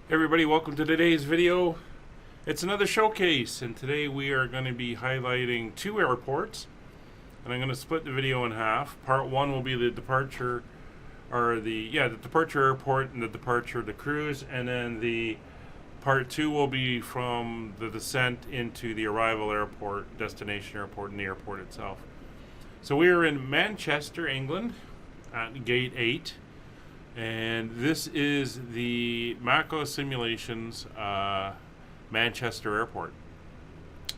Hey everybody, welcome to today's video. It's another showcase, and today we are going to be highlighting two airports, and I'm going to split the video in half. Part one will be the departure, or the departure airport and the departure of the cruise, and then the part two will be from the descent into the arrival airport, destination airport, and the airport itself. So we are in Manchester, England, at Gate 8. And this is the Macco Simulations Manchester Airport.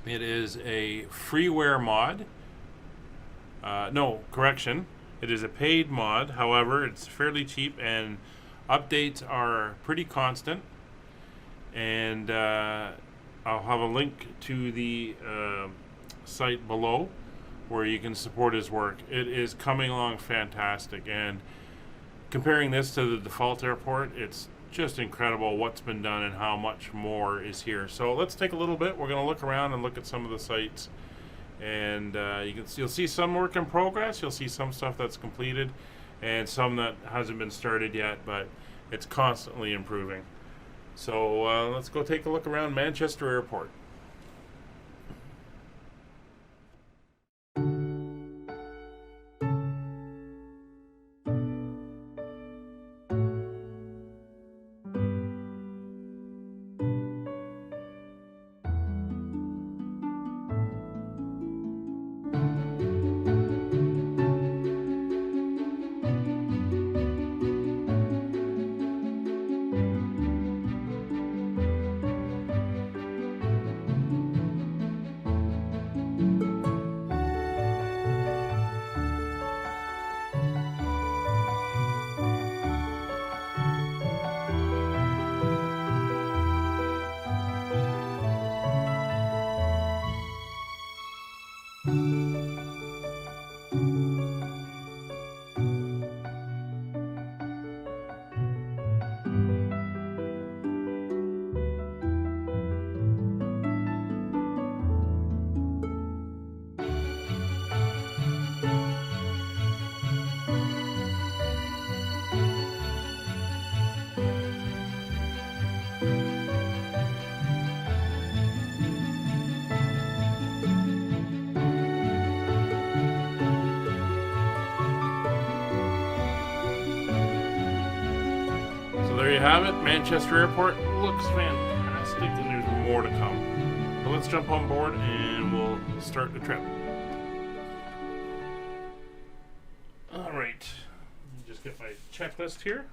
It is a freeware mod. No, correction. It is a paid mod. However, it's fairly cheap and updates are pretty constant. And I'll have a link to the site below where you can support his work. It is coming along fantastic, and comparing this to the default airport, it's just incredible what's been done and how much more is here. So let's take a little bit. We're going to look around and look at some of the sites, and you'll see some work in progress. You'll see some stuff that's completed, and some that hasn't been started yet, but it's constantly improving. So let's go take a look around Manchester Airport. There you have it. Manchester Airport looks fantastic, and there's more to come. So let's jump on board and we'll start the trip. Alright, let me just get my checklist here.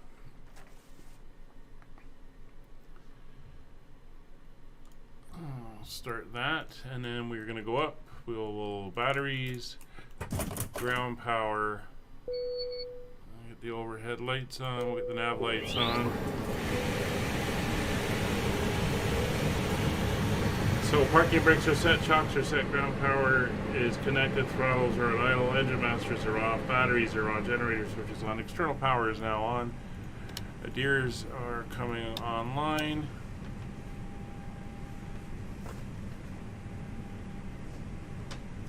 I'll start that, and then we're going to go up. We'll batteries, ground power. Get the overhead lights on, we'll get the nav lights on. So parking brakes are set, shocks are set, ground power is connected, throttles are on idle, engine masters are off, batteries are on, generator switch is on, external power is now on. Adheres are coming online.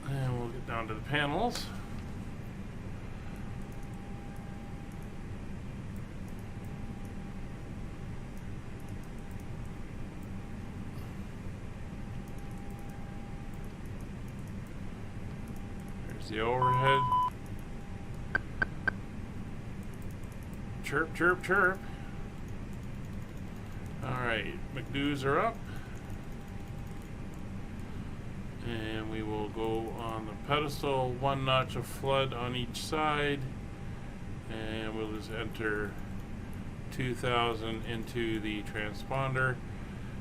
And we'll get down to the panels. The overhead. Chirp, chirp, chirp. Alright, McDoos are up. And we will go on the pedestal, one notch of flood on each side. And we'll just enter 2000 into the transponder.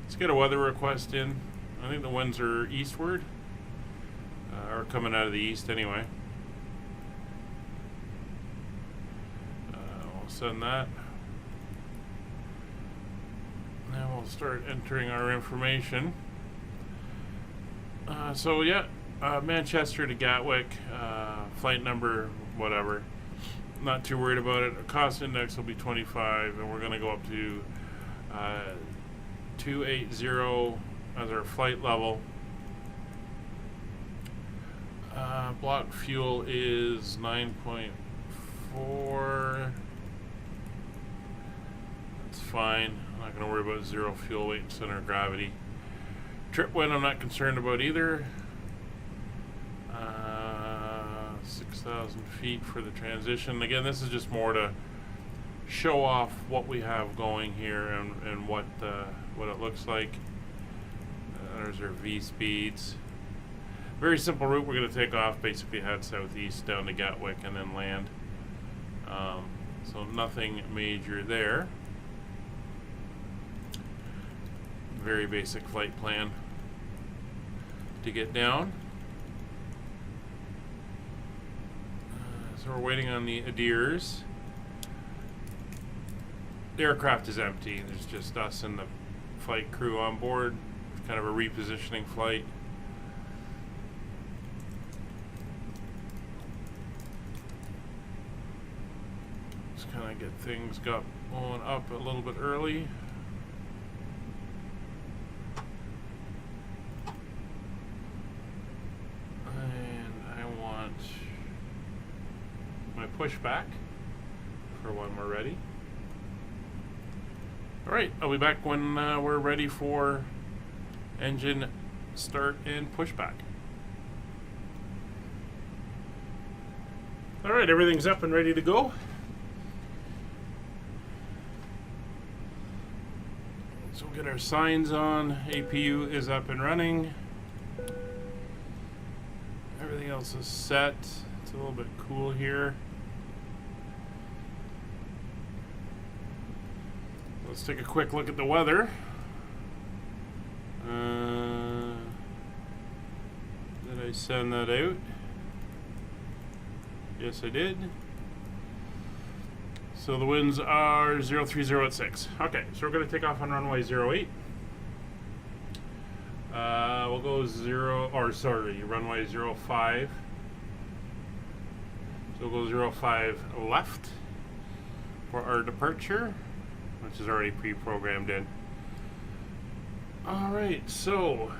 Let's get a weather request in. I think the winds are eastward. Or coming out of the east anyway. We'll send that. Now we'll start entering our information. Manchester to Gatwick, flight number, whatever. Not too worried about it. Cost index will be 25, and we're going to go up to 280 as our flight level. Block fuel is 9.4. That's fine. I'm not going to worry about zero fuel weight and center of gravity. Trip wind I'm not concerned about either. 6,000 feet for the transition. Again, this is just more to show off what we have going here and what it looks like. There's our V speeds. Very simple route. We're going to take off, basically head southeast down to Gatwick and then land. So nothing major there. Very basic flight plan to get down. So we're waiting on the Adirs. The aircraft is empty. There's just us and the flight crew on board. Kind of a repositioning flight. Just kind of get things going up a little bit early. Pushback for when we're ready. Alright, I'll be back when we're ready for engine start and pushback. Alright, everything's up and ready to go. So we'll get our signs on. APU is up and running. Everything else is set. It's a little bit cool here. Let's take a quick look at the weather. Did I send that out? Yes, I did. So the winds are 030 at 6. Okay, so we're going to take off on runway 08. We'll go runway 05. So we'll go 05 left for our departure, which is already pre-programmed in. Alright, so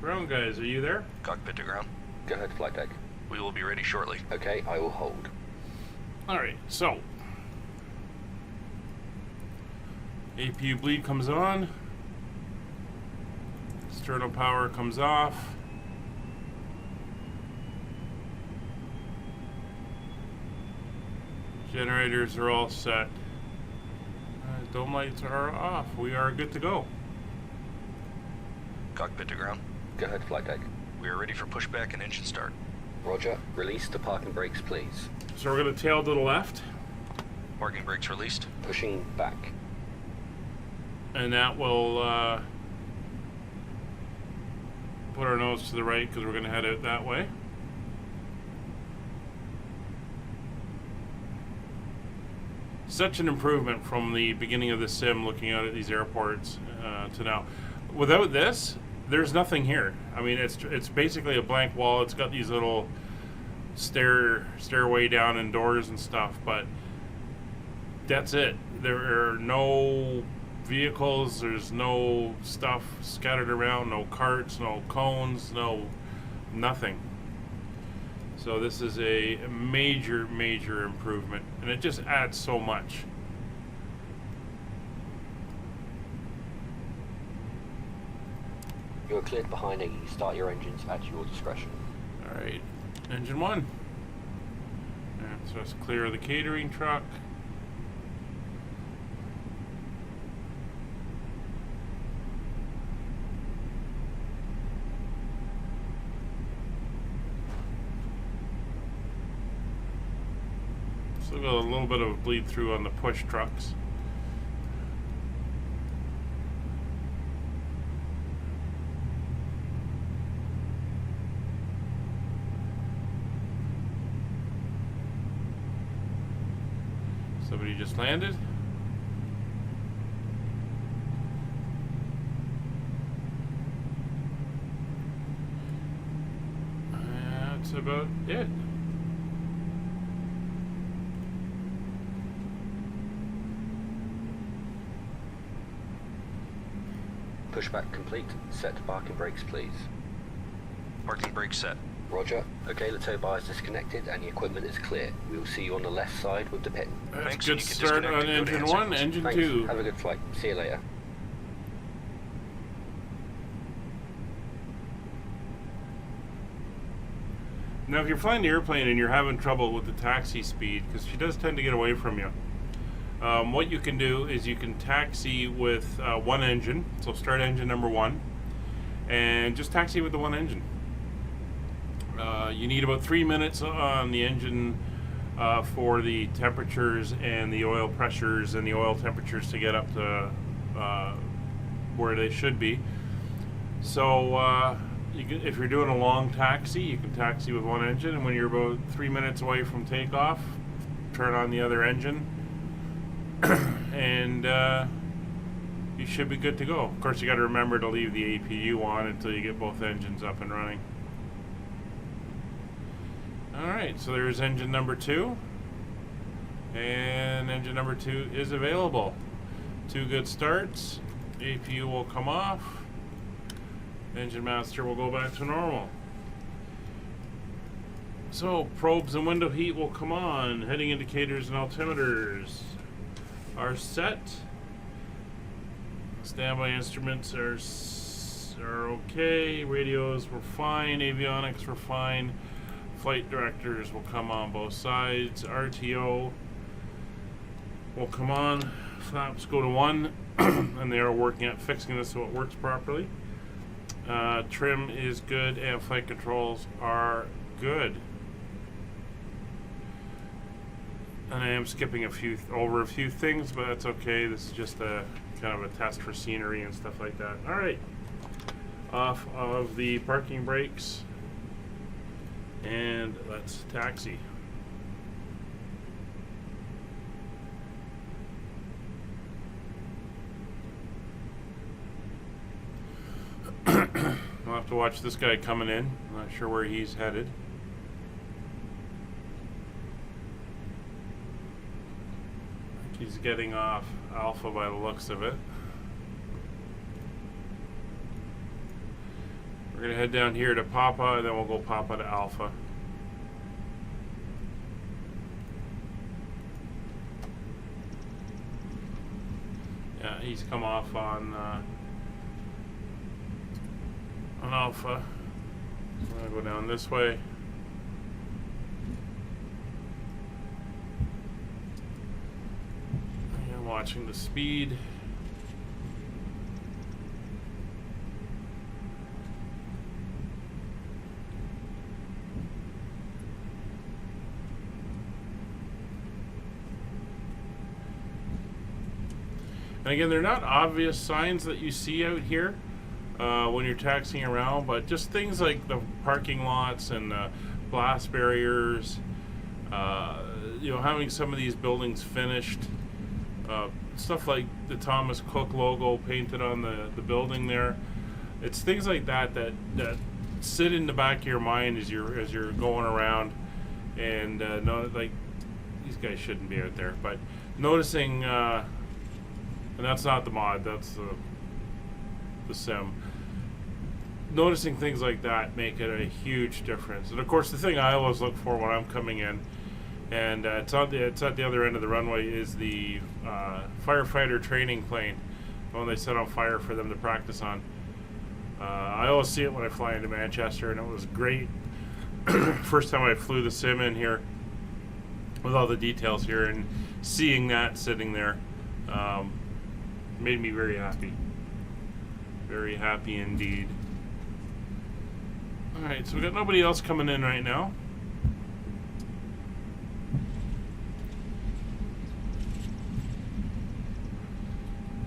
ground guys, are you there? Cockpit to ground. Go ahead, flight deck. We will be ready shortly. Okay, I will hold. Alright, so APU bleed comes on. External power comes off. Generators are all set. Dome lights are off. We are good to go. Cockpit to ground. Go ahead, flight deck. We are ready for pushback and engine start. Roger. Release the parking brakes, please. So we're going to tail to the left. Parking brakes released. Pushing back. And that will put our nose to the right because we're going to head out that way. Such an improvement from the beginning of the sim, looking out at these airports to now. Without this, there's nothing here. I mean, it's basically a blank wall. It's got these little stairway down and doors and stuff, but that's it. There are no vehicles. There's no stuff scattered around. No carts. No cones. No nothing. So this is a major, major improvement, and it just adds so much. You are cleared behind A. Start your engines at your discretion. All right, engine one. And so let's clear the catering truck. Still got a little bit of bleed through on the push trucks. Somebody just landed. That's about it. Pushback complete. Set parking brakes, please. Parking brakes set. Roger. Okay, the tow bar is disconnected and the equipment is clear. We will see you on the left side with the pit. That's Thanks, good you can start disconnect on and go to engine hand 1, signals. engine Thanks. 2. Have a good flight. See you later. Now, if you're flying the airplane and you're having trouble with the taxi speed, because she does tend to get away from you, what you can do is you can taxi with one engine. So start engine number 1, and just taxi with the one engine. You need about 3 minutes on the engine for the temperatures and the oil pressures and the oil temperatures to get up to where they should be. So if you're doing a long taxi, you can taxi with one engine, and when you're about 3 minutes away from takeoff, turn on the other engine, and you should be good to go. Of course, you got to remember to leave the APU on until you get both engines up and running. Alright, so there's engine number 2, and engine number 2 is available. 2 good starts, APU will come off, engine master will go back to normal. So, probes and window heat will come on, heading indicators and altimeters are set. Standby instruments are okay, radios were fine, avionics were fine. Flight directors will come on both sides. RTO will come on. Flaps go to 1, and they are working at fixing this so it works properly. Trim is good, and flight controls are good. And I am skipping over a few things, but that's okay. This is just a kind of a test for scenery and stuff like that. All right, off of the parking brakes. And let's taxi. I'll have to watch this guy coming in. I'm not sure where he's headed. I think he's getting off Alpha by the looks of it. We're going to head down here to Papa, and then we'll go Papa to Alpha. Yeah, he's come off on Alpha. So I'm going to go down this way. I'm watching the speed. And again, they're not obvious signs that you see out here when you're taxiing around, but just things like the parking lots and blast barriers, having some of these buildings finished, stuff like the Thomas Cook logo painted on the building there. It's things like that sit in the back of your mind as you're going around, and like these guys shouldn't be out there, but noticing. And that's not the mod, that's the sim. Noticing things like that make it a huge difference. And of course, the thing I always look for when I'm coming in, and it's at the other end of the runway, is the Firefighter training plane, the one they set on fire for them to practice on. I always see it when I fly into Manchester, and it was great. First time I flew the sim in here, with all the details here, and seeing that sitting there. Made me very happy. Very happy indeed. Alright, so we got nobody else coming in right now.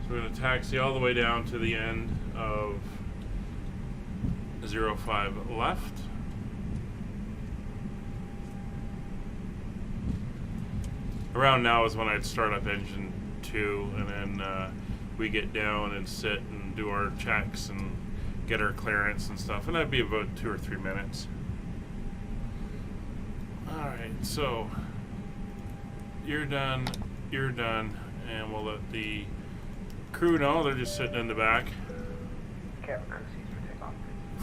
So we're going to taxi all the way down to the end of 05 left. Around now is when I'd start up engine 2, and then we get down and sit and do our checks and get our clearance and stuff, and that'd be about 2 or 3 minutes. Alright, so you're done, and we'll let the crew know. They're just sitting in the back Cabin crew seats for takeoff.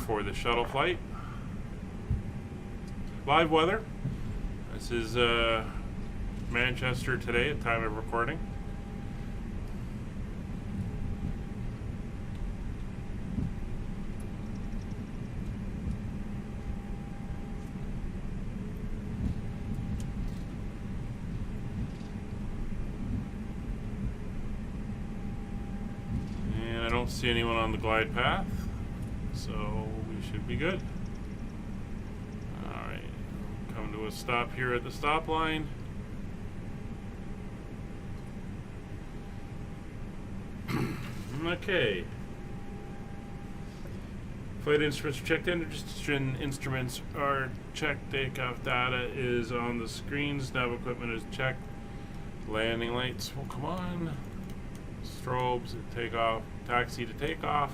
for the shuttle flight. live weather. This is Manchester today at time of recording. And I don't see anyone on the glide path, so we should be good. Alright, come to a stop here at the stop line. Okay. Flight instruments are checked. Engine instruments are checked. Takeoff data is on the screens. Nav equipment is checked. Landing lights will come on. Strobes at takeoff. Taxi to takeoff.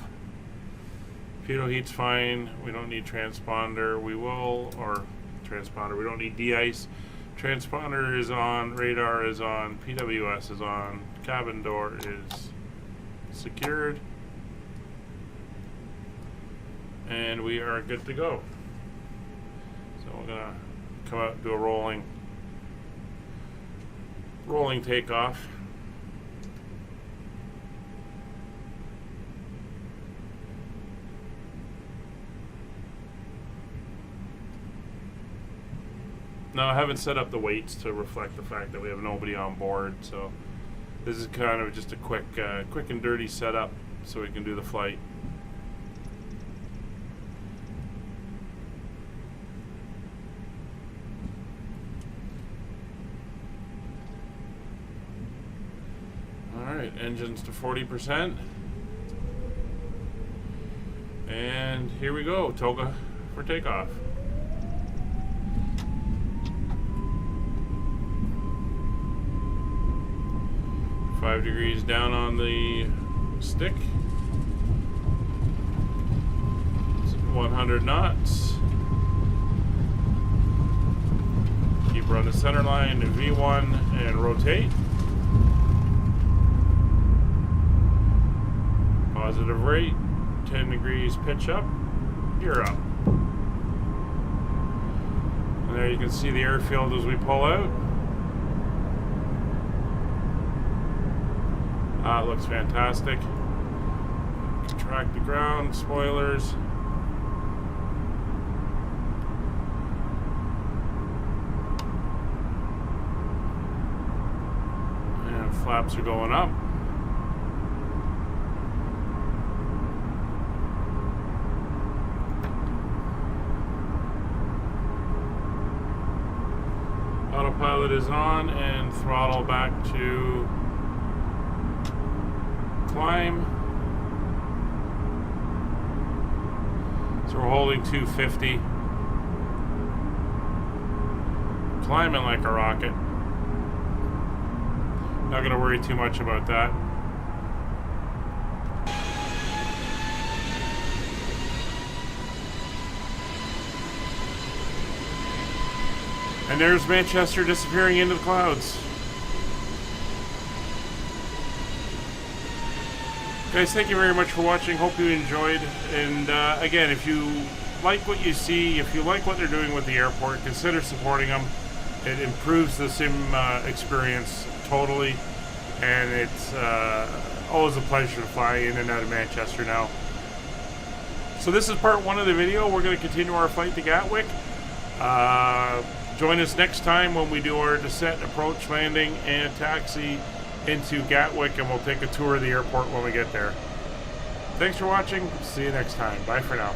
Pitot heat's fine. We don't need transponder. We will, or transponder. We don't need de-ice. Transponder is on. Radar is on. PWS is on. Cabin door is secured. And we are good to go. So we're gonna come out and do a rolling takeoff. Now I haven't set up the weights to reflect the fact that we have nobody on board, so this is kind of just a quick and dirty setup so we can do the flight. Alright, engines to 40%. And here we go, toga for takeoff. Five degrees down on the stick. 100 knots. Keep her on the center line, V1, and rotate. Positive rate, 10 degrees pitch up, you're up. And there you can see the airfield as we pull out. It looks fantastic. Track the ground, spoilers. And flaps are going up. Autopilot is on and throttle back to climb. So we're holding 250. Climbing like a rocket. Not going to worry too much about that. And there's Manchester disappearing into the clouds. Guys, thank you very much for watching. Hope you enjoyed. And again, if you like what you see, if you like what they're doing with the airport, consider supporting them. It improves the sim experience totally. And it's always a pleasure to fly in and out of Manchester now. So this is part one of the video. We're going to continue our flight to Gatwick. Join us next time when we do our descent, approach, landing, and taxi into Gatwick, and we'll take a tour of the airport when we get there. Thanks for watching. See you next time. Bye for now.